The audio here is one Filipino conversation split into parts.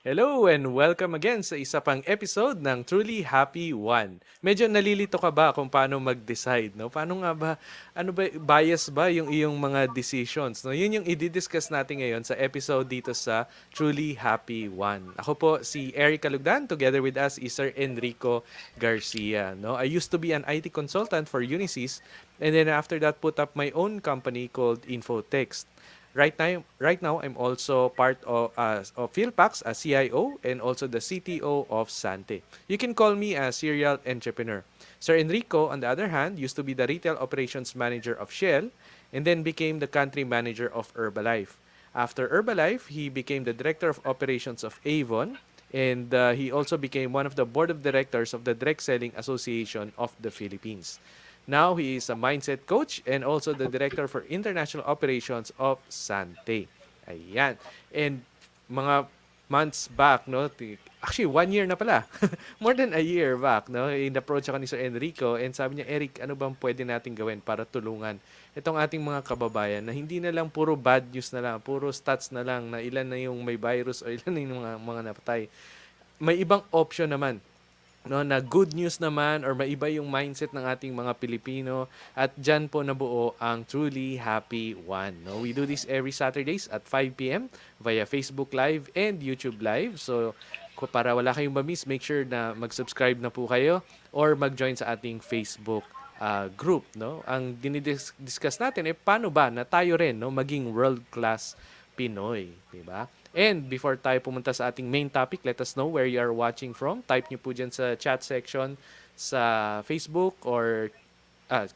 Hello and welcome again sa isa pang episode ng Truly Happy One. Medyo nalilito ka ba kung paano mag-decide, no? Paano nga ba, ano ba, bias ba yung iyong mga decisions, no? Yun yung i-discuss natin ngayon sa episode dito sa Truly Happy One. Ako po si Eric Calugdan, together with us is Sir Enrico Garcia, no? I used to be an IT consultant for Unisys and then after that put up my own company called Infotext. Right now, I'm also part of Philpax as CIO and also the CTO of Sante. You can call me a serial entrepreneur. Sir Enrico, on the other hand, used to be the retail operations manager of Shell and then became the country manager of Herbalife. After Herbalife, he became the director of operations of Avon and he also became one of the board of directors of the Direct Selling Association of the Philippines. Now he is a mindset coach and also the director for international operations of Sante. Ayan. And mga months back, no? Actually, 1 year na pala. More than a year back, no? In-approach ako ni Sir Enrico and sabi niya, Eric, ano bang pwede natin gawin para tulungan itong ating mga kababayan na hindi na lang puro bad news na lang, puro stats na lang na ilan na yung may virus o ilan na yung mga napatay. May ibang option naman, no, na good news naman or maiba yung mindset ng ating mga Pilipino at dyan po nabuo ang Truly Happy One. No? We do this every Saturdays at 5 p.m. via Facebook Live and YouTube Live. So para wala kayong ma-miss, make sure na mag-subscribe na po kayo or mag-join sa ating Facebook group. No? Ang dinidiscuss natin paano ba na tayo rin, no, maging world-class Pinoy. Diba? And before tayo pumunta sa ating main topic, let us know where you are watching from. Type nyo po dyan sa chat section sa Facebook or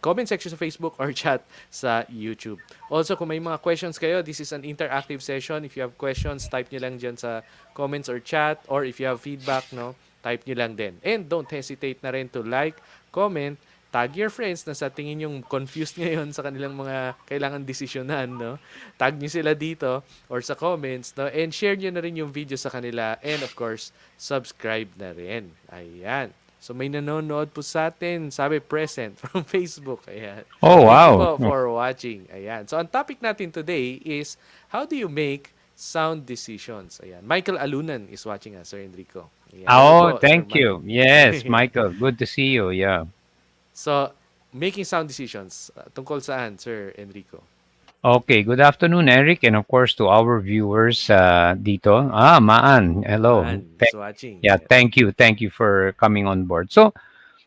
comment section sa Facebook or chat sa YouTube. Also, kung may mga questions kayo, this is an interactive session. If you have questions, type nyo lang dyan sa comments or chat, or if you have feedback, no, type nyo lang din. And don't hesitate na rin to like, comment, tag your friends na sa tingin yung confused ngayon sa kanilang mga kailangan desisyonan, no? Tag nyo sila dito or sa comments, no? And share nyo na rin yung video sa kanila. And of course, subscribe na rin. Ayan. So may nanonood po sa atin, sabi present from Facebook. Ayan. Oh, Thank you wow. po for watching. Ayan. So ang topic natin today is how do you make sound decisions? Ayan. Michael Alunan is watching us, Sir Enrico. Ayan. Hello Oh, po, Sir thank Mike. you. Yes, Michael. Good to see you. Yeah. So, making sound decisions. Tungkol saan, Sir Enrico? Okay. Good afternoon, Eric, and of course to our viewers dito. Maan. Hello. Man is watching. Yeah. Yes. Thank you. Thank you for coming on board. So,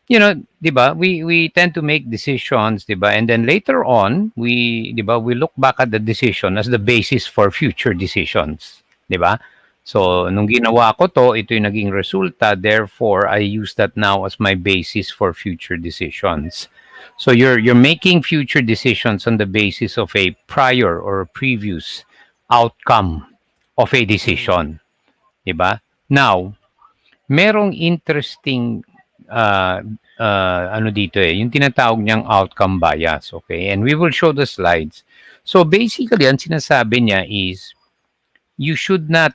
diba, we tend to make decisions, diba, and then later on, diba, we look back at the decision as the basis for future decisions, diba? So, nung ginawa ko to, ito yung naging resulta. Therefore, I use that now as my basis for future decisions. So, you're making future decisions on the basis of a prior or previous outcome of a Mm-hmm. decision, diba? Now, merong interesting ano dito yung tinatawag niyang outcome bias, okay? And we will show the slides. So basically, ang sinasabi niya is you should not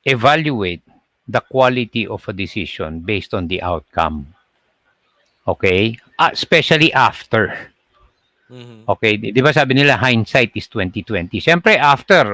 evaluate the quality of a decision based on the outcome. Okay? Especially after. Mm-hmm. Okay? Di ba sabi nila hindsight is 2020. Siyempre after,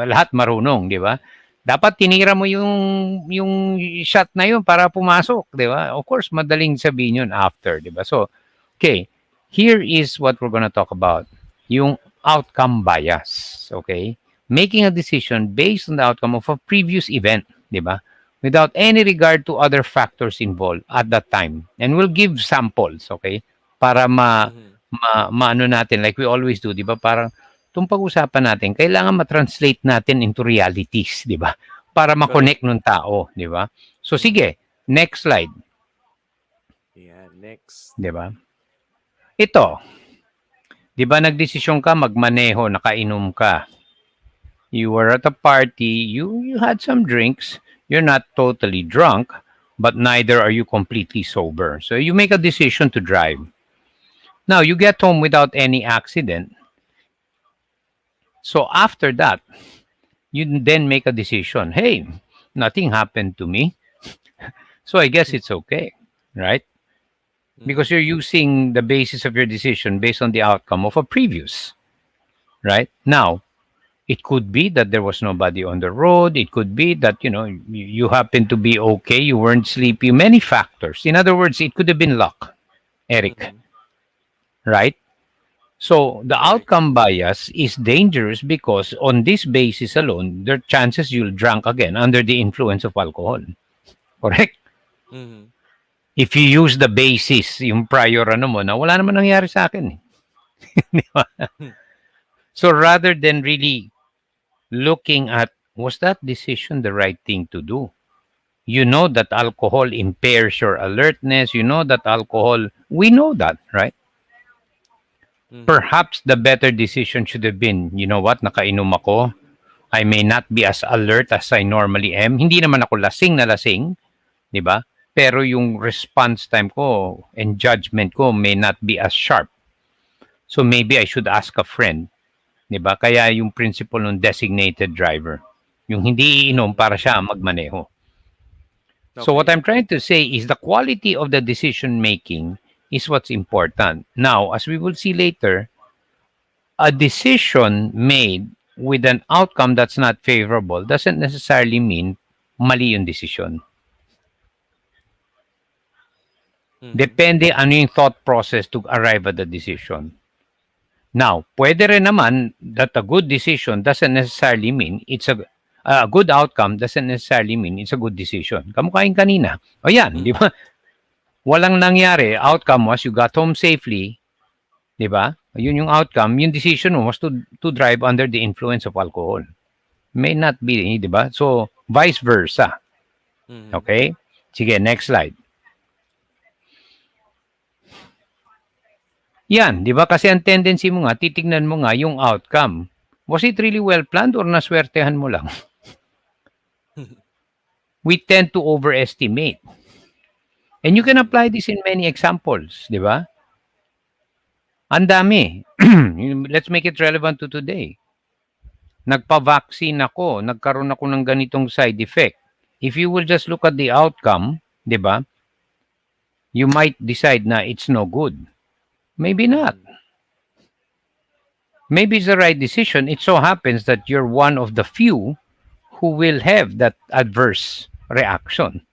lahat marunong, di ba? Dapat tinira mo yung shot na yun para pumasok, di ba? Of course, madaling sabihin yun after, di ba? So, okay, here is what we're gonna talk about. Yung outcome bias, okay? Making a decision based on the outcome of a previous event, di ba? Without any regard to other factors involved at that time. And we'll give samples, okay? Para Mm-hmm. maano natin, like we always do, di ba? Parang itong pag-usapan natin, kailangan ma-translate natin into realities, di ba? Para Correct. ma-connect ng tao, di ba? So Mm-hmm. sige, next slide, Yeah, next. di ba? Ito, di ba nagdesisyon ka magmaneho, nakainom ka. You were at a party, you had some drinks, you're not totally drunk, but neither are you completely sober. So you make a decision to drive. Now, you get home without any accident. So after that, you then make a decision. Hey, nothing happened to me. So I guess it's okay, right? Because Mm-hmm. you're using the basis of your decision based on the outcome of a previous, right? Now, It could be that there was nobody on the road. It could be that, you happen to be okay. You weren't sleepy. Many factors. In other words, it could have been luck, Eric, Mhm. right? So the Correct. outcome bias is dangerous because on this basis alone, there are chances you'll drunk again under the influence of alcohol. Correct? Mhm. If you use the basis, yung prior ano mo, na wala naman nangyari sa akin. Di ba? Hmm. So rather than really looking at, was that decision the right thing to do? You know that alcohol impairs your alertness. You know that alcohol, we know that, right? Mhm. Perhaps the better decision should have been, you know what, nakainom ako. I may not be as alert as I normally am. Hindi naman ako lasing na lasing, di ba? Pero yung response time ko and judgment ko may not be as sharp. So maybe I should ask a friend, di ba? Kaya yung principle ng designated driver. Yung hindi iinom Mhm. para siya magmaneho. So what Okay. I'm trying to say is the quality of the decision making is what's important. Now, as we will see later, a decision made with an outcome that's not favorable doesn't necessarily mean mali yung decision. Mhm. Depende ano yung thought process to arrive at the decision. Now, pwede rin naman that a good decision doesn't necessarily mean a good outcome doesn't necessarily mean it's a good decision. Kamukha yung kanina. O yan, di Mhm. ba? Walang nangyari. Outcome was you got home safely, di ba? Yun yung outcome. Yung decision mo was to drive under the influence of alcohol. May not be, di ba? So, vice versa. Mhm. Okay? Sige, next slide. Yan, di ba? Kasi ang tendency mo nga, titignan mo nga yung outcome. Was it really well planned or naswertehan mo lang? We tend to overestimate. And you can Mhm. apply this in many examples, di ba? Ang dami. Let's make it relevant to today. Nagpa-vaccine ako, nagkaroon ako ng ganitong side effect. If you will just look at the outcome, di ba? You might decide na it's no good. Maybe not. Mhm. Maybe it's the right decision. It so happens that you're one of the few who will have that adverse reaction.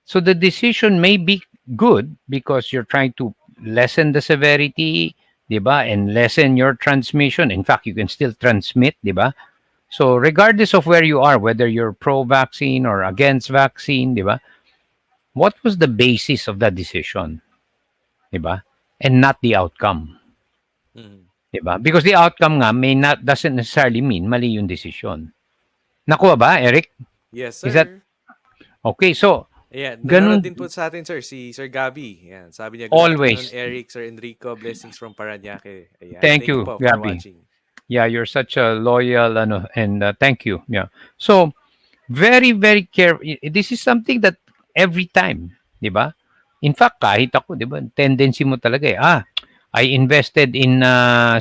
So the decision may be good because you're trying to lessen the severity, di ba? And lessen your transmission. In fact, you can still transmit, di ba? So regardless of where you are, whether you're pro-vaccine or against vaccine, di ba? What was the basis of that decision, di ba? And not the outcome, Mhm. di ba? Because the outcome nga may not doesn't necessarily mean mali yung decision. Nakuha ba, Eric? Yes, Is that sir. okay? So, Ayan, nanonood ganun din po sa atin, sir, si Sir Gabby. Ayan, sabi niya, "Good afternoon, always. Eric, Sir Enrico. Blessings from Paranaque." Ayan, Thank thank you you, po for Gabby. watching. Yeah, you're such a loyal ano, and thank you. Yeah. So, very very careful. This is something that every time, 'di ba? In fact, kahit ako, 'di ba, tendency mo talaga eh. I invested in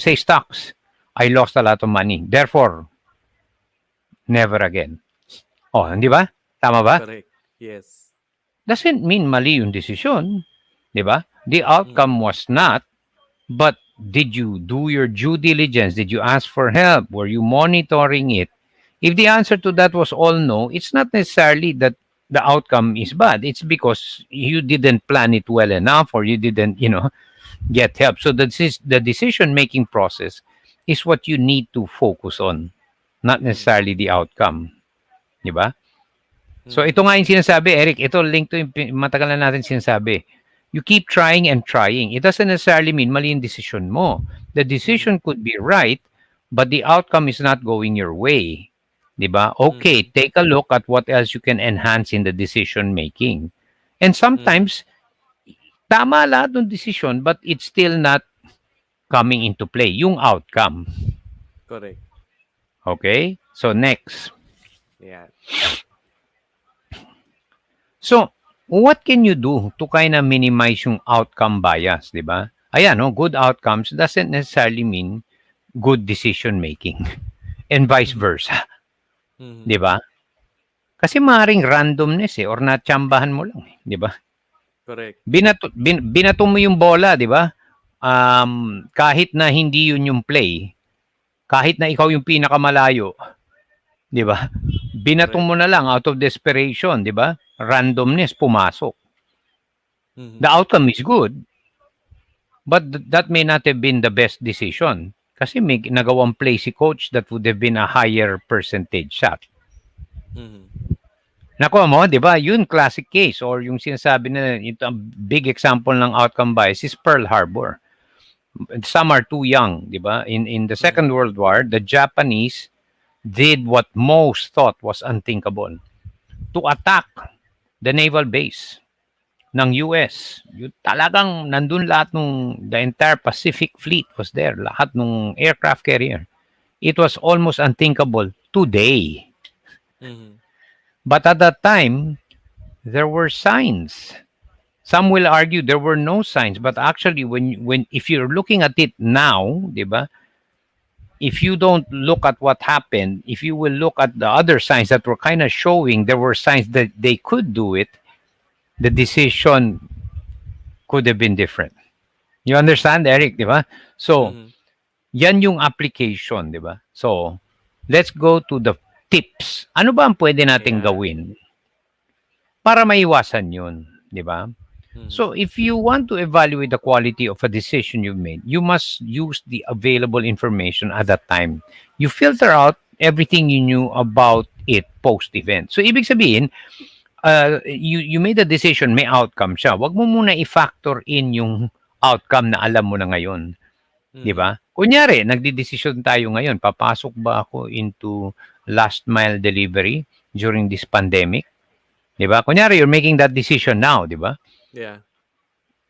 say stocks. I lost a lot of money. Therefore, never again. Oh, 'di ba? Tama ba? Correct. Yes. Doesn't mean mali yung desisyon, 'di ba? The outcome Mhm. was not. But did you do your due diligence? Did you ask for help? Were you monitoring it? If the answer to that was all no, it's not necessarily that the outcome is bad. It's because you didn't plan it well enough or you didn't, get help. So the decision making process is what you need to focus on, not Mhm. necessarily the outcome. Di ba? So ito Mhm. nga yung sinasabi, Eric, ito link to yung matagal na natin sinasabi. You keep trying and trying. It doesn't necessarily mean mali yung decision mo. The Mhm. decision could be right, but the outcome is not going your way. 'Di ba? Okay, Mhm. take a look at what else you can enhance in the decision making. And Mhm. sometimes, tama lahat ng decision, but it's still not coming into play, yung outcome. Correct. Okay? So next. Ayan. So, what can you do to kind of minimize yung outcome bias, di ba? Ayan, no, good outcomes doesn't necessarily mean good decision making and vice versa, di Mhm. ba? Kasi maaaring randomness or natsambahan mo lang, di ba? Correct. Binato mo yung bola, di ba? Kahit na hindi yun yung play, kahit na ikaw yung pinakamalayo, di ba? Binato Correct. mo na lang out of desperation, di ba? Randomness, pumasok. The Mhm. outcome is good, but that may not have been the best decision. Kasi may nagawang play si coach that would have been a higher percentage shot. Mhm. Nakuha mo, di ba? Yun, classic case. Or yung sinasabi na, ito, ang big example ng outcome bias is Pearl Harbor. Some are too young, di ba? In the Second Mhm. World War, the Japanese did what most thought was unthinkable. To attack the naval base ng US. Yung talagang nandun lahat the entire Pacific Fleet was there. Lahat ng aircraft carrier. It was almost unthinkable today. Mhm. But at that time, there were signs. Some will argue there were no signs, but actually, when if you're looking at it now, diba, if you don't look at what happened, if you will look at the other signs that were kind of showing there were signs that they could do it, the decision could have been different. You understand, Eric, diba? So, Mhm. yan yung application, diba? So, let's go to the tips. Ano ba ang pwede nating Ayan. gawin para maiwasan yun, diba? Mhm. So, if you want to evaluate the quality of a decision you've made, you must use the available information at that time. You filter out everything you knew about it post-event. So, ibig sabihin, you made a decision, may outcome siya. Wag mo muna i-factor in yung outcome na alam mo na ngayon. Di Mhm. ba? Kunyari, nagdi-decision tayo ngayon, papasok ba ako into last mile delivery during this pandemic? Di ba? Kunyari, you're making that decision now, di ba? Yeah.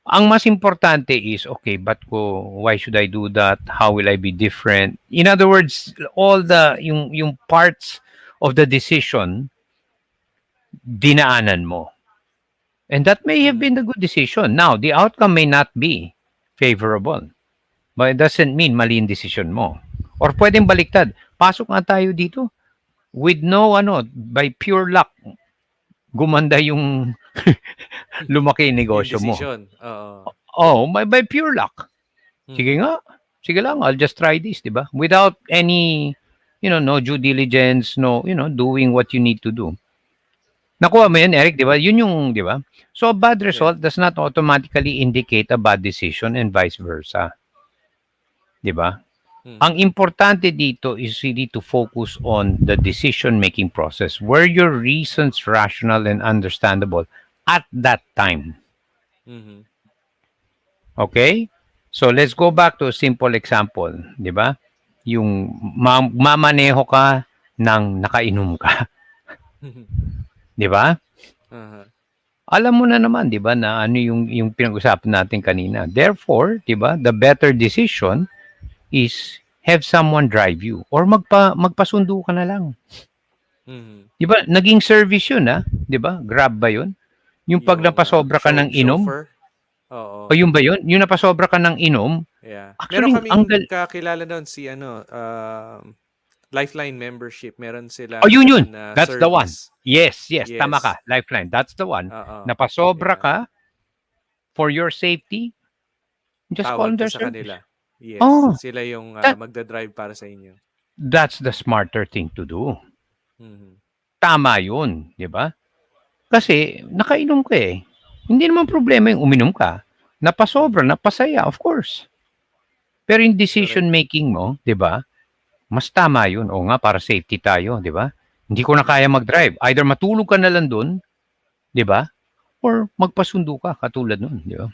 Ang mas importante is, okay, but why should I do that? How will I be different? In other words, all yung parts of the decision, dinaanan mo. And that may have Mhm. been the good decision. Now, the outcome may not be favorable. But it doesn't mean mali yung decision mo. Or pwedeng baliktad. Pasok nga tayo dito with by pure luck, gumanda yung lumaki yung Yung negosyo mo. decision. Oo. Oh, by pure luck. Sige Mhm. nga. Sige lang, I'll just try this, di ba? Without any, no due diligence, no, doing what you need to do. Nakuha mo Mhm. yan, Eric, di ba? Yun yung, di ba? So, a bad Yeah. result does not automatically indicate a bad decision and vice versa. Di ba? Ang Mhm. importante dito is really to focus on the decision-making process where your reasons rational and understandable at that time. Mhm. Okay? So, let's go back to a simple example. Di ba? Yung mamaneho ka nang nakainom ka. Mhm. Di ba? Uh-huh. Alam mo na naman, di ba, na ano yung pinag-usapan natin kanina. Therefore, di ba, the better decision is have someone drive you or magpasundo ka na lang. Mhm. 'Di ba? Naging service 'yun, 'di ba? Grab ba 'yun? Yung pag Yung napasobra ka ng inom, chauffeur. o Oo. yun ba 'yun? Yung napasobra ka ng inom, Yeah. Meron actually ang kaming kakilala doon si Lifeline membership. Meron oh, silang yun. ganun na That's the one. service. Yes, yes, tama Yes. ka. Lifeline, that's the one. Oo. Napasobra Yeah. ka for your safety, just call Tawag ka their sa service. kanila. Yes. Oh, Sila yung that magdadrive para sa inyo. that's the smarter thing to do. Mhm. Tama 'yun, 'di ba? Kasi nakainom ka eh. Hindi naman problema yung uminom ka. Napasobra, Mhm. napasaya, of course. Pero yung Correct. decision making mo, 'di ba? Mas tama 'yun. O nga para safety tayo, 'di ba? Hindi ko na kaya Mhm. mag-drive. Either matulog ka na lang doon, 'di ba? Or magpasundo ka katulad noon, 'di ba?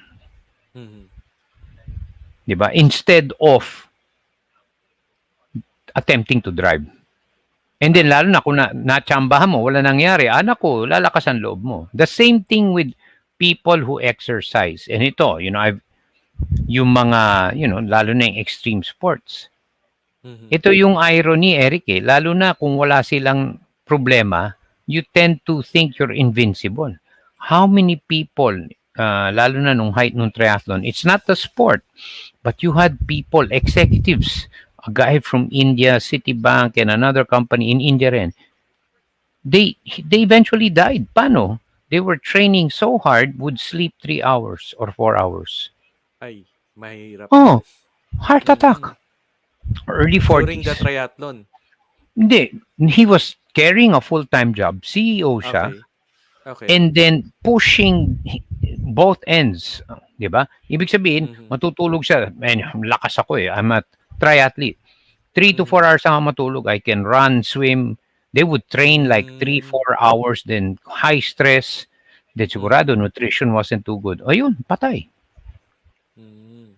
Mhm. 'Di ba? Instead of attempting to drive. And then Tama. lalo na kung natsambahan mo, wala nangyari, anak ko, lalakas ang loob mo. The same thing with people who exercise. And ito, yung mga, lalo na yung extreme sports. Mhm. Ito yung irony, Eric, eh. Lalo na kung wala silang problema, you tend to think you're invincible. How many people, lalo na nung height nung triathlon, it's not the sport, but you had people, executives, a guy from India, Citibank, and another company in India rin, they eventually died. Paano? They were training so hard, would sleep 3 hours or 4 hours. Ay, mahirap Oh, yan. heart Mhm. attack. early During the 40s. triathlon? Hindi, he was carrying a full-time job, CEO siya, Okay. Okay. and then pushing both ends, 'di ba? Ibig sabihin, Mhm. matutulog siya, man, lakas ako eh. I'm a triathlete. 3 to 4 Mhm. hours ang matulog. I can run, swim. They would train like three, Hmm. 4 hours, then high stress. Then Mhm. sigurado nutrition wasn't too good. Ayun, patay. Hmm.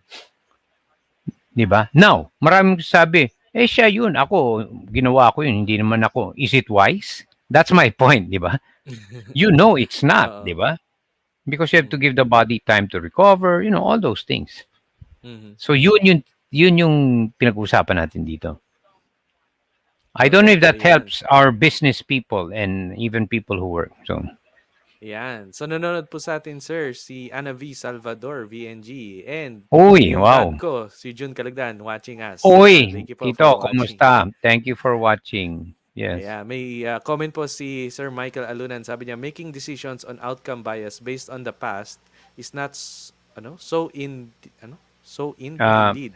'Di ba? Now, maraming sabi, eh siya yun, ako, ginawa ko yun, hindi naman ako. Is it wise? That's my point, 'di ba? You know it's not, 'di Oo. ba? Because you have to Mhm. give the body time to recover, all those things. Mhm. So yun yung pinag-uusapan natin dito. I don't know if Correct. that Ayan. helps our business people and even people who work. So, Ayan. So nanonood po sa atin, sir, si Ana V. Salvador, VNG, and uy, yung dad wow. ko, si Jun Kalagdan, watching us. Ayan. Uy, Thank you po Tito, for watching. kumusta? Thank you for watching. Yes. Ayan. May comment po si Sir Michael Alunan. Sabi niya, making decisions on outcome bias based on the past is not ano, so Uh, indeed.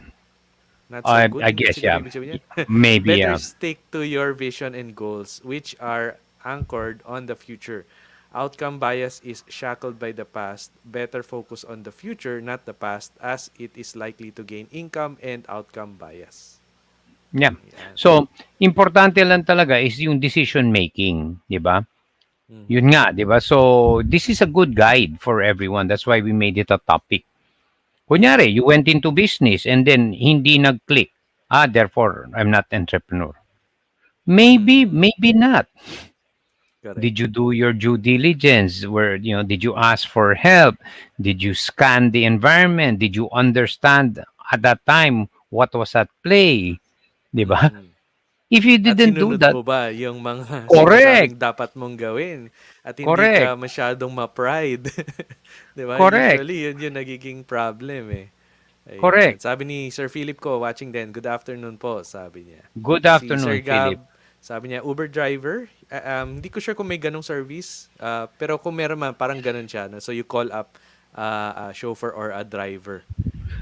Not so I, good. I Yun ba guess, siguro yeah. ibig sabihin niya? Maybe, Better yeah. stick to your vision and goals, which are anchored on the future. Outcome bias is shackled by the past. Better focus on the future, not the past, as it is likely to gain income and outcome bias. Yeah. Yan. So, importante lang talaga is yung decision making, 'di ba? Mhm. Yun nga, 'di ba? So, this is a good guide for everyone. That's why we made it a topic. Mhm. Kunyari, you went into business and then hindi nag-click. Therefore, I'm not entrepreneur. Maybe, Mhm. maybe not. Correct. Did you do your due diligence? Did you ask for help? Did you scan the environment? Did you understand at that time what was at play? 'Di ba? Mhm. If you At didn't do sinunod that, mo ba yung mga correct, sinasabing dapat mong gawin at hindi correct, ka masyadong ma-pride? 'Di ba? correct, Usually, yun yung nagiging problem eh. Ayan. correct. Sabi ni Sir Philip ko, watching din. Good afternoon po, sabi niya. Good Si Sir afternoon, Philip. Gab, sabi niya, Uber driver. Hindi ko sure kung may ganong service. Pero kung meron man, parang ganon siya. No? So you call up a chauffeur or a driver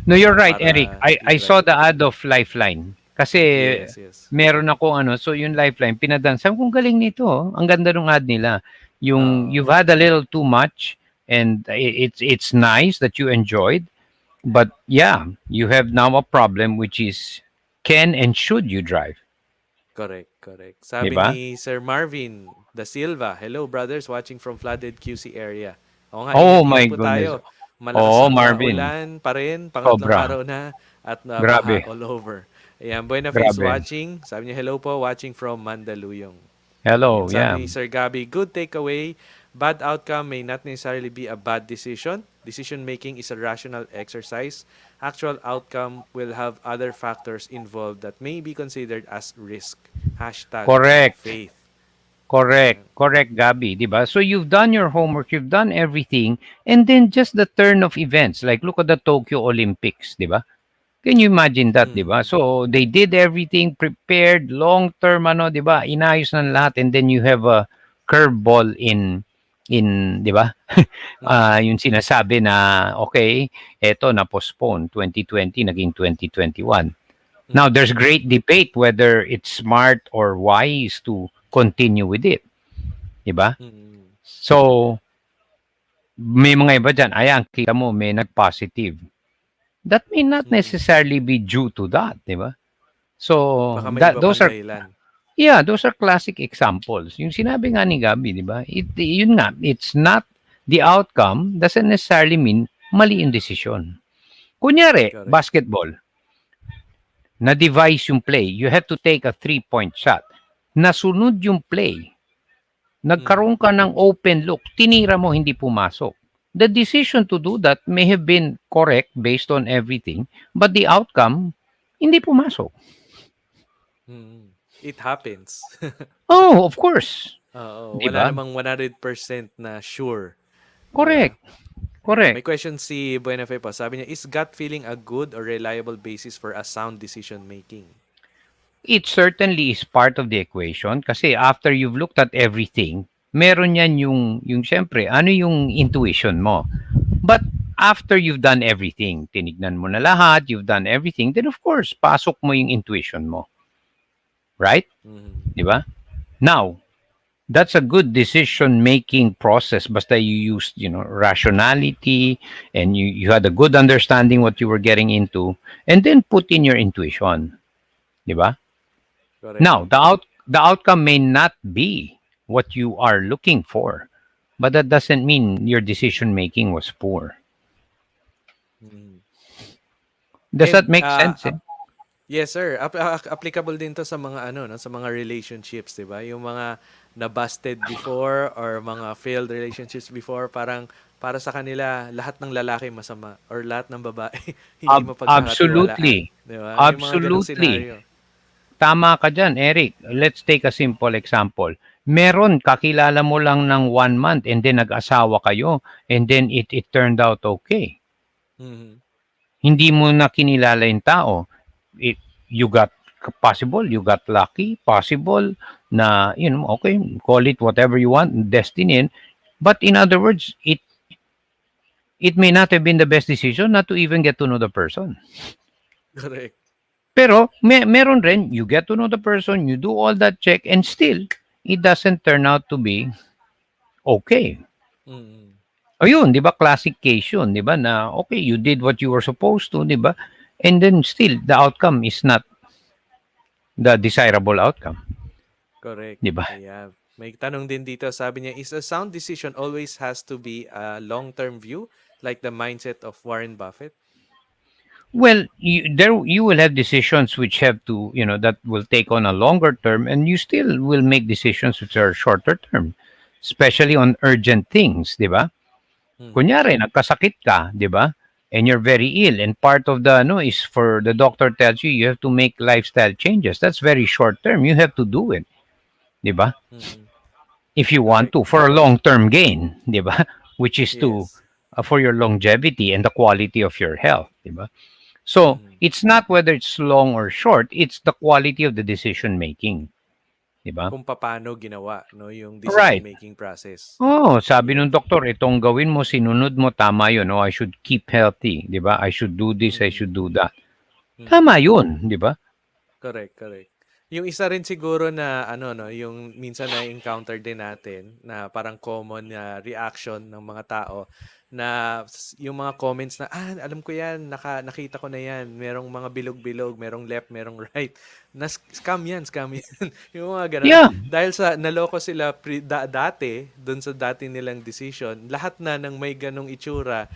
No, you're right, Eric. para I saw i-drive. the ad of Lifeline. Kasi Yes, yes. meron ako so yung Lifeline, pinadan. Sabi ko, "Ang galing nito. Ang ganda ng ad nila. Yung Oo. you've had a little too much and it's nice that you enjoyed. But yeah, you have now a problem which is can and should you drive? Correct, correct. 'Di Sabi ba? ni Sir Marvin Da Silva, hello brothers watching from flooded QC area. Oo nga, Oh init-init my po goodness. tayo. Malakas Oh, ang Marvin. ulan pa rin, pangatlong Sobra. araw na, at baha Grabe. all over. Ayan, Buena Face Grabe. watching. Sabi niya, hello po, watching from Mandaluyong. Ayan, Hello, yeah. sabi ni Sir Gabi, good takeaway. Bad outcome may not necessarily be a bad decision. Decision making is a rational exercise. Actual outcome will have other factors involved that may be considered as risk. Hashtag Correct. faith. Correct. Ayan. Correct, Gabi, 'di ba? So you've done your homework, you've done everything, and then just the turn of events. Like look at the Tokyo Olympics, 'di ba? Can you imagine that, 'di ba? Mm. So they did everything prepared long term 'di ba? Inayos na lahat and then you have a curveball in 'di ba? Mm. Yung sinasabi na okay, eto na postpone 2020 naging 2021. Now Mm. there's great debate whether it's smart or wise to continue with it, 'di ba? Mm. So may mga iba diyan, ayan kita mo may nag-positive. That may not Mm. necessarily be due to that, 'di ba? So, Baka may iba those pang are dahilan. yeah, those are classic examples. Yung sinabi nga ni Gabi, 'di ba? Yun nga, it's not the outcome doesn't necessarily mean mali yung desisyon. Kunyari, Correct. basketball, na-device yung play. You have to take a three-point shot. Nasunod yung play. Mm. Nagkaroon ka ng open look. Tinira mo, hindi pumasok. The decision to do that may have been correct based on everything, but the outcome, hindi pumasok. Mm. It happens. Oh, of course. Oo, 'Di wala ba? namang 100% na sure, 'di ba? Correct. Ayan. May Correct. question si Buenafe pa. Sabi niya, is gut feeling a good or reliable basis for a sound decision making? It certainly is part of the equation kasi after you've looked at everything, meron yan yung siyempre, ano yung intuition mo. But after you've done everything, tinignan mo na lahat, you've done everything, then of course, pasok mo yung intuition mo. Right? Mhm. Di ba? Now, that's a good decision making process basta you used rationality, and you had a good understanding what you were getting into, and then put in your intuition, di ba? Correct. Now the outcome may not be what you are looking for, but that doesn't mean your decision making was poor. Mhm. Does And that make sense? Eh? yes sir, applicable din to sa mga ano no, sa mga relationships, 'di ba? Yung mga na busted before or mga failed relationships before, parang para sa kanila lahat ng lalaki masama or lahat ng babae hindi mapagkakatiwalaan, Absolutely. 'di ba? Yung mga ganong Absolutely. senaryo. Tama ka dyan, Eric. Let's take a simple example. Meron, kakilala mo lang ng 1 month and then nag-asawa kayo and then it turned out okay. Mhm. Hindi mo na kinilala yung tao. It, you got possible, you got lucky, possible na, okay, call it whatever you want, destiny. But in other words, it may not have been the best decision not to even get to know the person. Correct. Pero meron rin, you get to know the person, you do all that check, and still, it doesn't turn out to be okay. Mm. Ayun, di ba, classic case yun, di ba, na okay, you did what you were supposed to, di ba, and then still, the outcome is not the desirable outcome, Correct. di ba? Ayan. May tanong din dito, sabi niya, is a sound decision always has to be a long-term view like the mindset of Warren Buffett? Well, you will have decisions which have to, that will take on a longer term, and you still will make decisions which are shorter term, especially on urgent things, di ba? Mhm. Kunyari, nagkasakit ka, di ba? And you're very ill, and part of the no is for the doctor tells you have to make lifestyle changes. That's very short term. You have to do it, di ba? Mhm. If you want Correct. to for a long term gain, di ba? Which is to Yes. for your longevity and the quality of your health, di ba? So Mhm. it's not whether it's long or short; it's the quality of the decision making, di ba? Kung paano ginawa, no, yung decision Right. making process. Oh, sabi nung Yes. doktor, itong gawin mo, sinunod mo, tama yun. Oh, I should keep healthy, di ba? I should do this, I should Mhm. do that. Mhm. Tama yun, di ba? Correct, correct. Yung isa rin siguro na ano no, yung minsan na-encounter din natin na parang common na reaction ng mga tao na yung mga comments na alam ko 'yan, nakita ko na 'yan. Merong mga bilog-bilog, merong left, merong right. Na scam 'yan, scam 'yan. Yung mga ganun. Yeah, Dahil sa naloko sila dati doon sa dati nilang decision, lahat na ng may ganong itsura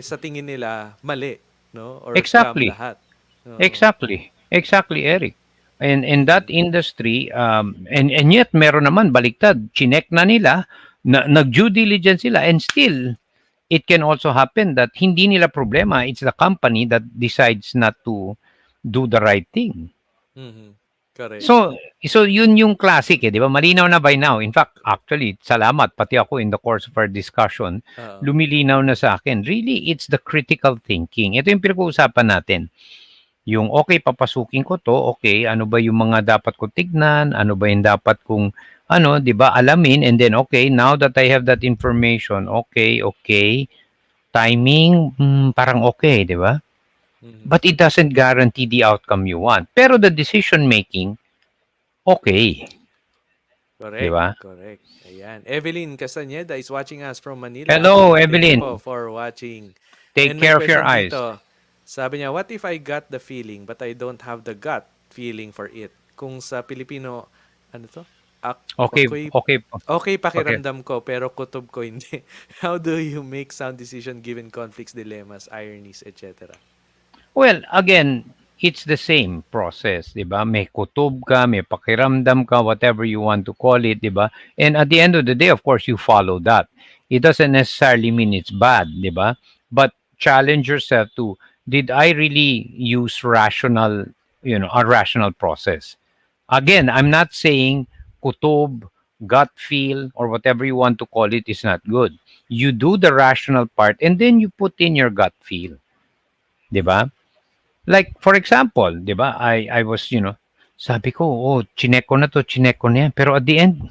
sa tingin nila mali, no? Or scam exactly. lahat. Oo. Exactly. Exactly, Eric. And in that Mm. industry, and yet meron naman baliktad, chinek na nila, nag-due diligence sila, and still, it can also happen that hindi nila problema, it's the company that decides not to do the right thing. Mhm. Correct. So yun yung classic, eh, di ba? Malinaw na by now. In fact, actually, salamat, pati ako in the course of our discussion, Oo. lumilinaw na sa akin. Really, it's the critical thinking. Ito yung pinag-uusapan natin. Yung, okay, papasukin ko to, okay, ano ba yung mga dapat ko tignan, ano ba yung dapat kong, di ba, alamin, and then, okay, now that I have that information, okay, timing, parang okay, di ba? Mhm. But it doesn't guarantee the outcome you want. Pero the decision making, okay, di Correct. ba? Correct. Ayan. Evelyn Castañeda is watching us from Manila. Hello, Thank you po Evelyn. for watching. Take And may care of your question eyes. dito. Sabi niya, what if I got the feeling but I don't have the gut feeling for it? Kung sa Pilipino, ano to? Okay, Ako'y okay, okay okay. pakiramdam ko pero kutob ko hindi. How do you make sound decision given conflicts, dilemmas, ironies, etc.? Well, again, it's the same process, 'di ba? May kutob ka, may pakiramdam ka, whatever you want to call it, 'di ba? And at the end of the day, of course, you follow that. It doesn't necessarily mean it's bad, 'di ba? But challenge yourself to, did I really use rational, a rational process? Again, I'm not saying kutob, gut feel, or whatever you want to call it is not good. You do the rational part and then you put in your gut feel, 'di ba? Like, for example, di ba, I was, sabi ko, oh, chinek ko na to, chinek ko na yan. Pero at the end,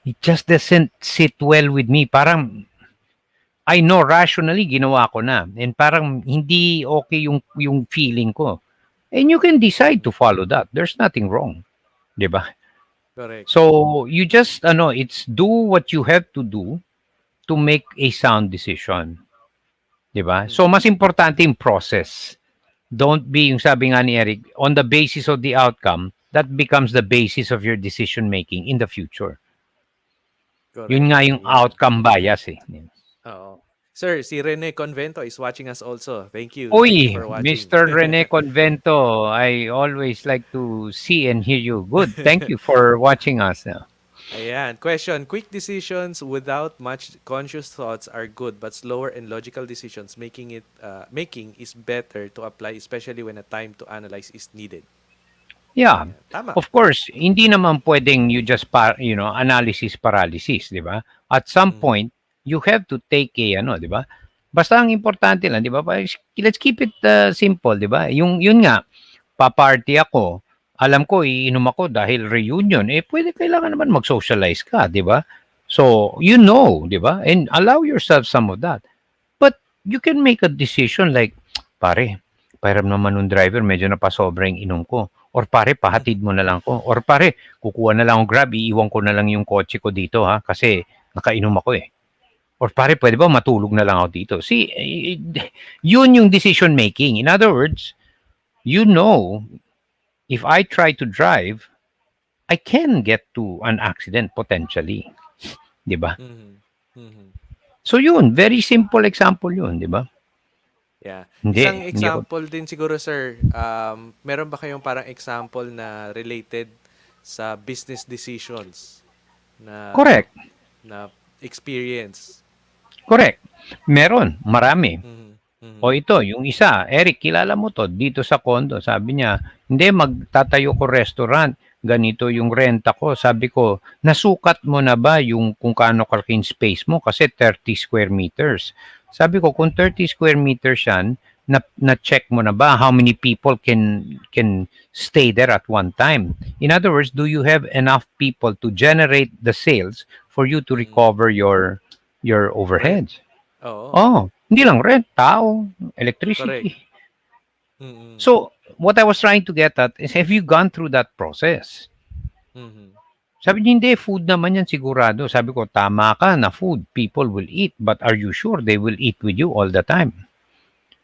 it just doesn't sit well with me. Parang, I know rationally ginawa ko na and parang hindi okay yung feeling ko. And you can decide to follow that. There's nothing wrong, 'di ba? Correct. So you just it's do what you have to do to make a sound decision, 'di ba? So Mhm. mas importante yung process. Don't be yung sabi nga ni Eric, on the basis of the outcome, that becomes the basis of your decision making in the future. Yun Correct. nga yung Ayan. outcome bias eh. Oo. Sir, si Rene Convento is watching us also. Thank you. Thank you Uy, for watching. Mr. Rene Convento, I always like to see and hear you. Good. Thank you for watching us. Ayan. Question. Quick decisions without much conscious thoughts are good, but slower and logical decisions making is better to apply, especially when a time to analyze is needed. Yeah. Ayan. Tama. Of course, hindi naman pwedeng you just analysis paralysis, 'di ba? At some Mhm. point, you have to take 'di ba? Basta ang importante lang, 'di ba? Let's keep it simple, 'di ba? Yung yun nga, pa-party ako. Alam ko iinom ako dahil reunion. Eh pwede kailangan naman mag-socialize ka, 'di ba? So, 'di ba? And allow yourself some of that. But you can make a decision like, pare, pahiram naman nung driver, medyo napasobra yung inom ko. Or pare, pahatid mo na lang ko. Or pare, kukuha na lang ako grab, iiwan ko na lang yung kotse ko dito ha, kasi nakainom ako eh. Or pare, pwede ba matulog na lang ako dito? See, yun yung decision making. In other words, you know, if I try to drive, I can get to an accident potentially. Di ba? Mhm. Mhm. So yun, very simple example yun, di ba? Yeah. Hindi, Isang hindi ako. example din siguro, sir, meron ba kayong parang example na related sa business decisions na Correct. na experience? Correct. Meron, marami. Mhm. O Mhm. ito, yung isa, Eric, kilala mo to, dito sa condo. Sabi niya, hindi, magtatayo ko restaurant. Ganito yung renta ko. Sabi ko, nasukat mo na ba yung kung kaano kalaking space mo? Kasi 30 square meters. Sabi ko, kung 30 square meters yan, na-check mo na ba how many people can stay there at one time? In other words, do you have enough people to generate the sales for you to Mhm. recover your Rent. overheads? Oo. Oh, hindi lang rent, tao, Correct. electricity. Mm. So, what I was trying to get at is, have you gone through that process? Mhm. Sabi niya, hindi, food naman yan sigurado. Sabi ko, tama ka na food, people will eat, but are you sure they will eat with you all the time?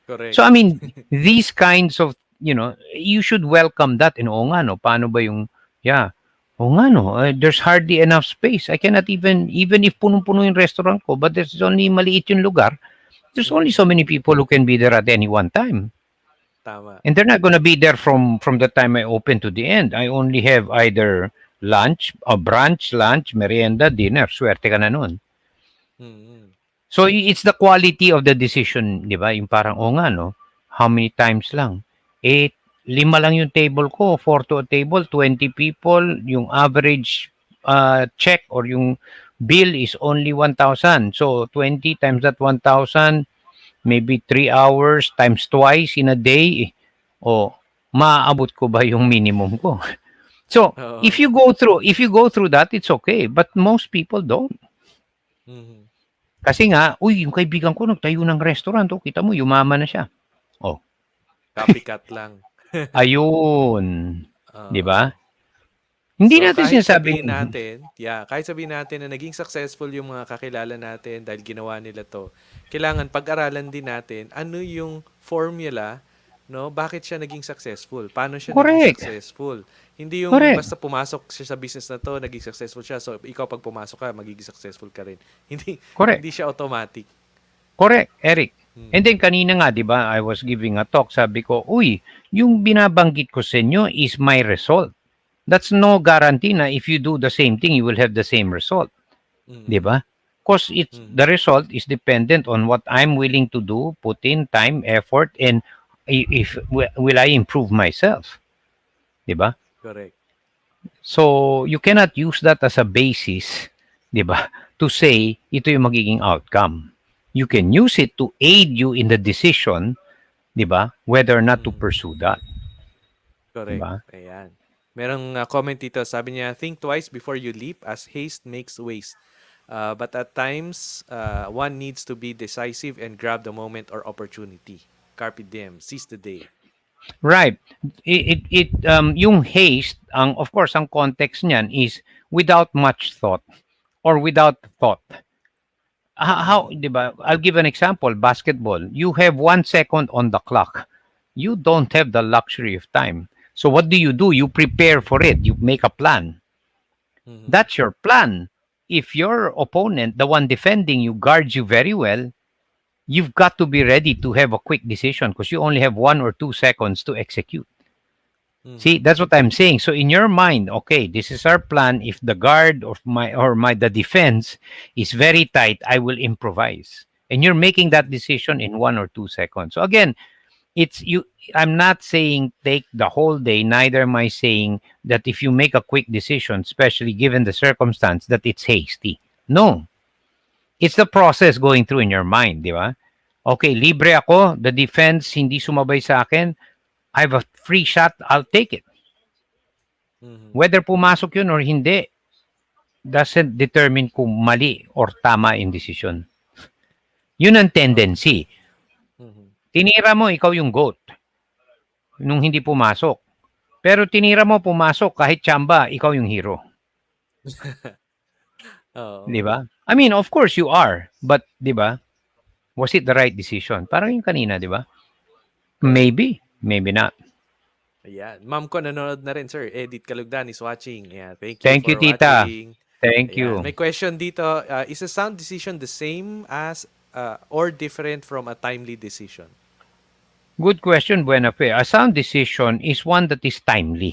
So, Correct. I mean, these kinds of, you should welcome that. And oo nga, no, paano ba yung, yeah, oo nga, no, there's hardly enough space. I cannot even if punong-puno yung restaurant ko, but there's only maliit yung lugar, there's only Mhm. so many people who can be there at any one time. Tama. And they're not going to be there from the time I open to the end. I only have either lunch, or brunch, lunch, merienda, dinner. Swerte ka na nun. Mm. So it's the quality of the decision, di ba? Yung parang, oh nga, no? How many times lang? Eh, 5 lang yung table ko, 4 to a table, 20 people. Yung average check or yung bill is only 1,000. So 20 times that 1,000, maybe 3 hours times twice in a day. O, maaabot ko ba yung minimum ko? So, Oo. if you go through that, it's okay. But most people don't. Mhm. Kasi nga, uy, yung kaibigan ko nagtayo ng restaurant, oh, kita mo, yumaman na siya. Oh, Copycat lang. ayun. 'Di ba? Oo. Hindi So natin kahit sinasabing sabihin natin, kahit sabihin natin na naging successful yung mga kakilala natin dahil ginawa nila 'to, kailangan pag-aralan din natin ano yung formula, no? Bakit siya naging successful? Paano siya naging correct, successful? Hindi yung correct, basta pumasok siya sa business na 'to, naging successful siya. So ikaw pag pumasok ka, magiging successful ka rin. Hindi correct, hindi siya automatic. correct, Eric. And Mm. then kanina nga, 'di ba, I was giving a talk, sabi ko, uy, yung binabanggit ko sa inyo is my result. That's no guarantee na if you do the same thing, you will have the same result. 'Di Mm. ba? Because the Mm. result is dependent on what I'm willing to do, put in time, effort, and if will I improve myself, 'di ba? Correct. So you cannot use that as a basis, 'di ba, to say ito yung magiging outcome. You can use it to aid you in the decision, 'di ba, whether or not to Mm. pursue that, 'di Correct. ba? Ayan. Merong comment dito, sabi niya, think twice before you leap as haste makes waste. But at times, one needs to be decisive and grab the moment or opportunity. Carpe diem, seize the day. Right. Yung haste, of course, ang context niyan is without much thought or without thought. How, Mm-hmm. di ba? I'll give an example. Basketball. You have 1 second on the clock. You don't have the luxury of time. So what do? You prepare for it. You make a plan. Mm-hmm. That's your plan. If your opponent, the one defending you, guards you very well, you've got to be ready to have a quick decision because you only have 1 or 2 seconds to execute. See, Mm-hmm. that's what I'm saying. So in your mind, okay, this is our plan. If the guard of my or my the defense is very tight, I will improvise. And you're making that Mm-hmm. decision in 1 or 2 seconds. So again, it's you. I'm not saying take the whole day. Neither am I saying that if you make a quick decision, especially given the circumstance, that it's hasty. No, it's the process going through in your mind, di ba? Okay, libre ako. The defense hindi sumabay sa akin. I have a free shot. I'll take it. Mm-hmm. Whether pumasok yun or hindi doesn't determine kung mali or tama yung decision. Yun ang Oh. tendency. Mm-hmm. Tinira mo, ikaw yung GOAT nung hindi pumasok. Pero tinira mo, pumasok, kahit chamba, ikaw yung hero. Di Oo. ba? I mean, of course you are. But, di ba, was it the right decision? Parang yung kanina, di ba? Correct. Maybe, maybe not. Ayan. Ma'am ko nanonood na rin, sir. Edith Kalugdan is watching. Yeah, thank you Thank you, for tita. watching. Thank Ayan. you. May question dito. Is a sound decision the same as or different from a timely decision? Good question, Buena Fe. A sound decision is one that is timely.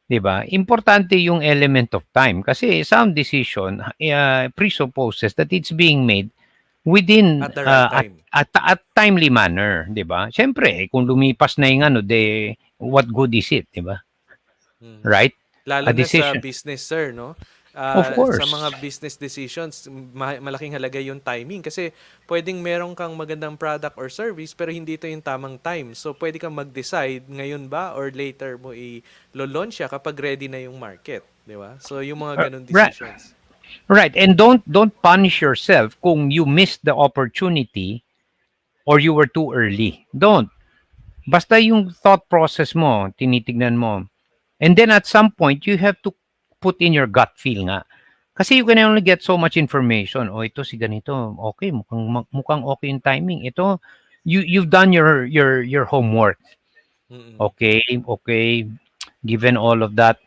'Di ba? Importante yung element of time kasi sound decision presupposes that it's being made within At the right at, time. at timely manner, 'di ba? Siyempre, kung lumipas na yung ano, de what good is it, 'di ba? Mhm. Right? Lalo A na sa decision. business, sir, no? Of Sa mga course. business decisions, malaking halaga yung timing kasi pwedeng meron kang magandang product or service pero hindi ito yung tamang time. So, pwede kang mag-decide ngayon ba or later mo i-launch siya kapag ready na yung market, di ba? So, yung mga ganun Right. decisions. Right. And don't punish yourself kung you missed the opportunity or you were too early. Don't. Basta yung thought process mo, tinitignan mo. And then at some point, you have to put in your gut feel nga. Kasi you can only get so much information. Oh, ito si ganito. Okay, mukhang okay yung timing. Ito, you've done your homework. Mm-mm. Okay, okay. Given all of that,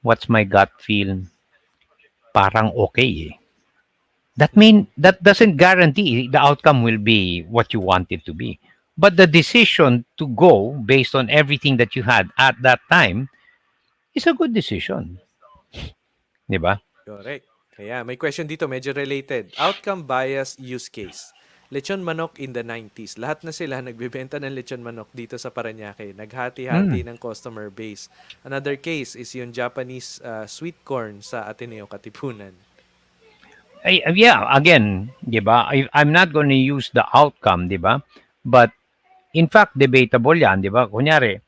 what's my gut feel? Parang okay eh. Mm-mm. That doesn't guarantee the outcome will be what you want it to be. But the decision to go based on everything that you had at that time is a good decision. 'Di ba? Correct. Kaya may question dito, medyo related. Outcome bias use case. Lechon manok in the 90s. Lahat na sila nagbebenta ng lechon manok dito sa Parañaque. Naghati-hati Mm. ng customer base. Another case is yung Japanese sweet corn sa Ateneo Katipunan. Yeah, again, 'di ba? I'm not going to use the outcome, 'di ba? But in fact, debatable 'yan, 'di ba? Kunyari,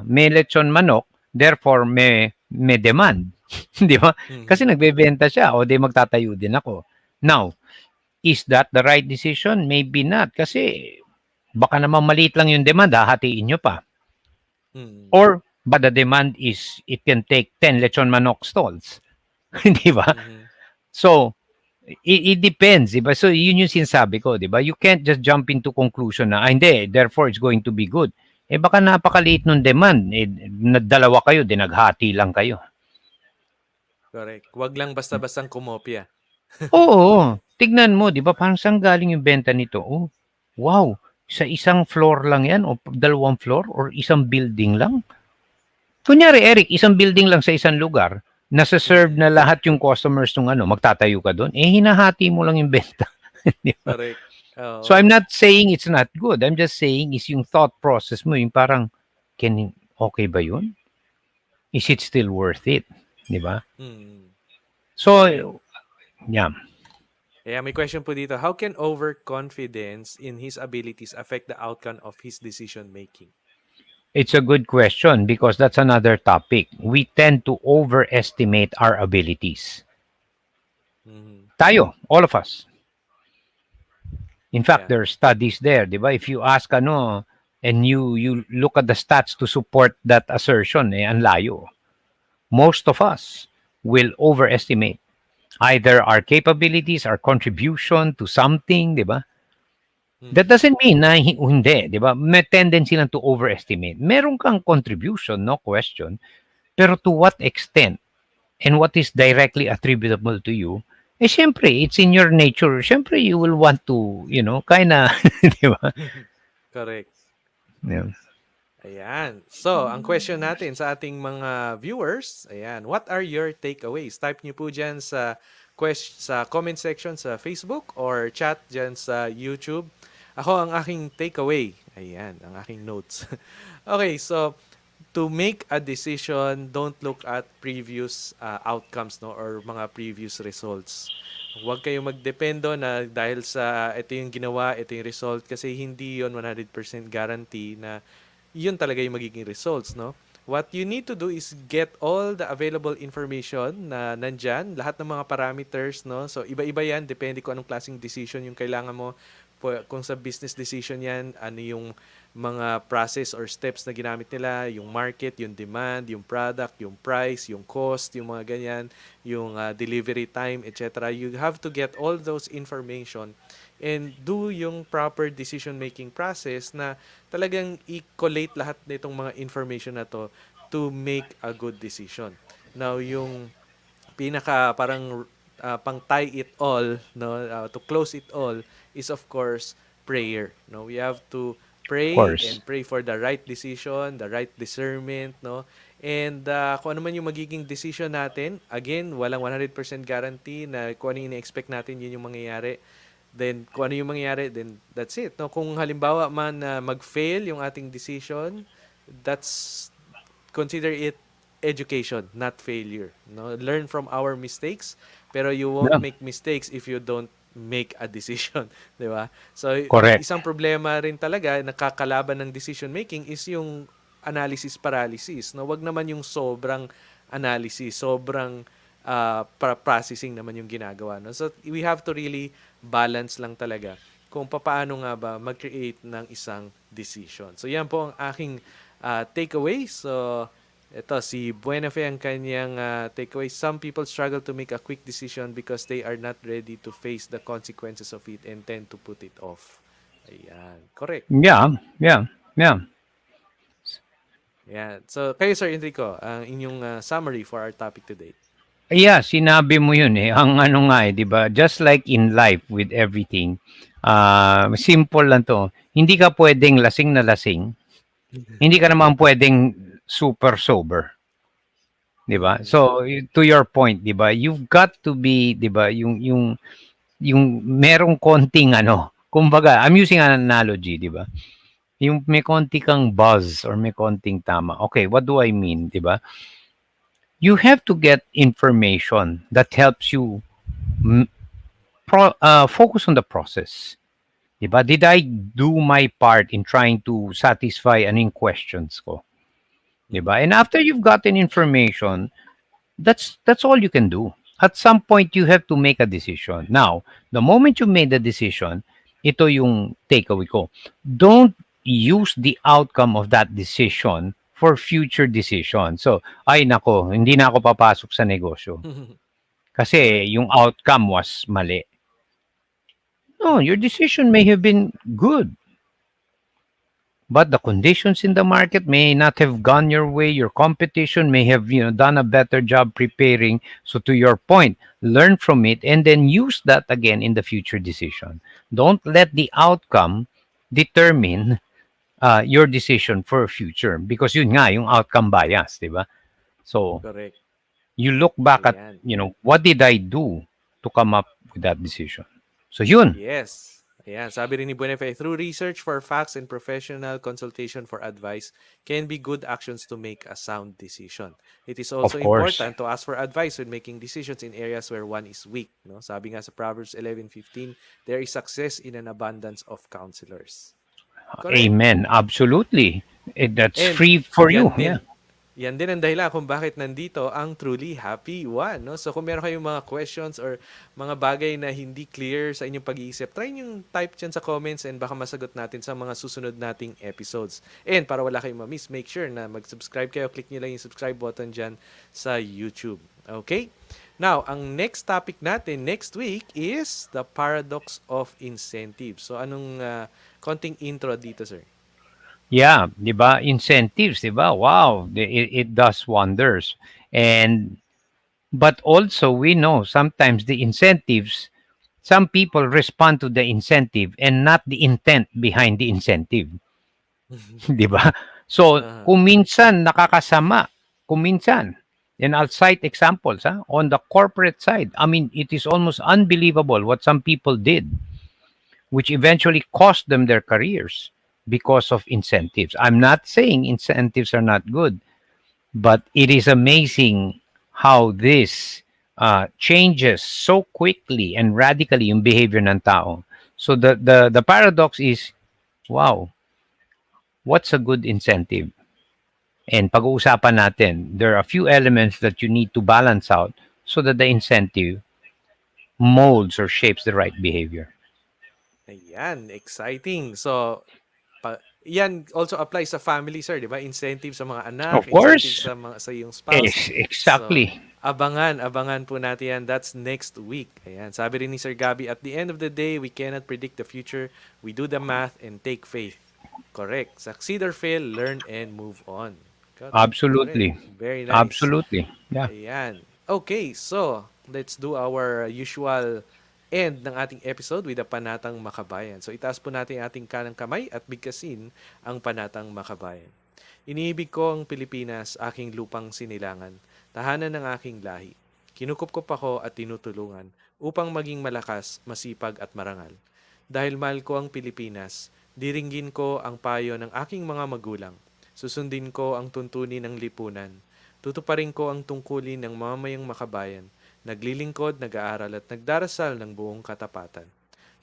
may lechon manok, therefore may demand, 'di ba? Kasi Mhm. nagbebenta siya o di magtatayo din ako. Now, is that the right decision? Maybe not kasi baka naman maliit lang yung demand, hahatiin nyo pa. Mhm. Or but the demand is it can take 10 lechon manok stalls. 'Di ba? Mhm. So, it depends, 'di ba? So, yun yung sinasabi ko, 'di ba? You can't just jump into conclusion na, hindi, therefore it's going to be good. Eh, baka napakaliit nung demand. Eh, dalawa kayo, naghati lang kayo. Correct. Wag lang basta-bastang kumopya. Oo, tignan mo, 'di ba? Parang saan galing yung benta nito? Oh, wow. Sa isang floor lang yan o dalawang floor or isang building lang? Kunyari, Eric, isang building lang sa isang lugar, nasa-serve Mhm. na lahat yung customers nung ano, magtatayo ka doon, eh hinahati mo lang yung benta. Di ba? Correct. So I'm Oo. not saying it's not good. I'm just saying is yung thought process mo, yung parang, okay ba yun? Is it still worth it? Di ba? Mhm. Correct. So, yeah. Kaya may question po dito, how can overconfidence in his abilities affect the outcome of his decision making? It's a good question because that's another topic. We tend to overestimate our abilities. Mhm. Tayo, all of us. In fact, Yeah. there are studies there, di ba? If you ask ano, and you look at the stats to support that assertion, ang layo. Most of us will overestimate either our capabilities, our contribution to something, di ba? That Mhm. doesn't mean na hindi, di ba? May tendency lang to overestimate. Meron kang contribution, no question. Pero to what extent and what is directly attributable to you, syempre, it's in your nature. Syempre, you will want to, kind of, di ba? Correct. Yeah. Ayan. So, ang question natin sa ating mga viewers, ayan, what are your takeaways? Type niyo po dyan sa comment section sa Facebook or chat dyan sa YouTube. Ako, ang aking takeaway, ayan, ang aking notes. Okay, so, to make a decision, don't look at previous outcomes, no, or mga previous results. Huwag kayong magdependo na dahil sa ito yung ginawa, ito yung result, kasi hindi yon 100% guarantee na yun talaga yung magiging results, no? What you need to do is get all the available information na nandyan, lahat ng mga parameters, no? So, iba-iba yan, depende kung anong klaseng decision yung kailangan mo. Kung sa business decision yan, ano yung mga process or steps na ginamit nila, yung market, yung demand, yung product, yung price, yung cost, yung mga ganyan, yung delivery time, etc. You have to get all those information and do yung proper decision-making process na talagang i-collate lahat nitong mga information na to make a good decision. Now, yung pinaka parang pang tie it all, no, to close it all is of course prayer, no. We have to Of pray course. and pray for the right decision, the right discernment, no. And kung ano man yung magiging decision natin, again, walang 100% guarantee na kung ano yung expect natin, yun yung mangyayari. Then, kung ano yung mangyayari, then that's it. No? Kung halimbawa man na mag-fail yung ating decision, that's consider it education, not failure. No? Learn from our mistakes, pero you won't Yeah, make mistakes if you don't make a decision, 'di ba? So correct. isang problema rin talaga nakakalaban ng decision making is yung analysis paralysis. No, wag naman yung sobrang analysis, sobrang processing naman yung ginagawa. No? So we have to really balance lang talaga kung paano nga ba mag-create ng isang decision. So yan po ang aking takeaway. So ito, si Buenafe ang kanyang takeaway. Some people struggle to make a quick decision because they are not ready to face the consequences of it and tend to put it off. Ayan. Correct. Yeah, yeah, yeah. Ayan. So, kayo, Sir Enrico, ang inyong summary for our topic today. Yeah, sinabi mo yun eh. Ang ano nga eh, di ba? Just like in life with everything, simple lang to. Hindi ka pwedeng lasing na lasing. Hindi ka naman pwedeng super sober. Di ba? Mhm. So, to your point, di ba? You've got to be, di ba, yung merong konting ano, kumbaga, I'm using an analogy, di ba? Yung may konti kang buzz or may konting tama. Okay, what do I mean, di ba? You have to get information that helps you focus on the process. Diba? Did I do my part in trying to satisfy anong questions ko? Mhm. Diba? And after you've gotten information, that's all you can do. At some point, you have to make a decision. Now, the moment you made the decision, ito yung takeaway ko. Don't use the outcome of that decision for future decision. So, ay nako, hindi na ako papasok sa negosyo. Kasi Correct. yung outcome was mali. No, your decision may have been good, but the conditions in the market may not have gone your way. Your competition may have, done a better job preparing. So to your point, learn from it and then use that again in the future decision. Don't let the outcome determine your decision for future because yun nga yung outcome bias, di ba? So Correct. you look back at, Ayan. what did I do to come up with that decision? So yun, Yes. Ayan, sabi rin ni Buenafe, through research for facts and professional consultation for advice can be good actions to make a sound decision. It is also of course. important to ask for advice when making decisions in areas where one is weak. No? Sabi nga sa Proverbs 11:15, there is success in an abundance of counselors. Correct. Amen. Absolutely. That's And free for you. yan Yeah. din, Yan din ang dahilan kung bakit nandito ang Truly Happy One, no? So kung meron kayong mga questions or mga bagay na hindi clear sa inyong pag-iisip, try nyo type dyan sa comments and baka masagot natin sa mga susunod nating episodes. And para wala kayong ma-miss, make sure na mag-subscribe kayo. Click nyo lang yung subscribe button dyan sa YouTube. Okay? Now, ang next topic natin next week is the paradox of incentive. So anong konting intro dito, sir? Yeah, 'di ba? Incentives, 'di ba? Wow, it does wonders. And but also we know sometimes the incentives, some people respond to the incentive and not the intent behind the incentive, 'di ba? So, uh, kung minsan nakakasama, kung minsan, and I'll cite examples on the corporate side. I mean, it is almost unbelievable what some people did, which eventually cost them their careers because of incentives. I'm not saying incentives are not good, but it is amazing how this changes so quickly and radically yung behavior ng tao. So the paradox is, wow, what's a good incentive? And pag-uusapan natin, there are a few elements that you need to balance out so that the incentive molds or shapes the right behavior. Ayan, exciting. So, yan also applies sa family, sir, di ba? Incentive sa mga anak, Of incentive course, sa mga sa iyong spouse. yes, So, exactly. abangan po natin yan. That's next week. Ayan, sabi rin ni Sir Gabby, at the end of the day, we cannot predict the future. We do the math and take faith. Correct. Succeed or fail, learn and move on. Correct. Absolutely. Very nice. Absolutely. Yeah. Ayan. Okay, so let's do our usual end ng ating episode with the Panatang Makabayan. So itaas po natin ang ating kanang kamay at bigkasin ang Panatang Makabayan. Iniibig ko ang Pilipinas, aking lupang sinilangan, tahanan ng aking lahi. Kinukupkup ako at tinutulungan upang maging malakas, masipag at marangal. Dahil mahal ko ang Pilipinas, diringgin ko ang payo ng aking mga magulang. Susundin ko ang tuntunin ng lipunan. Tutuparin ko ang tungkulin ng mamayang makabayan. Naglilingkod, nag-aaral at nagdarasal ng buong katapatan.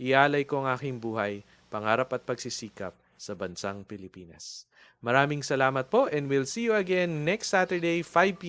Ialay ko ang aking buhay, pangarap at pagsisikap sa bansang Pilipinas. Maraming salamat po and we'll see you again next Saturday 5 p.m.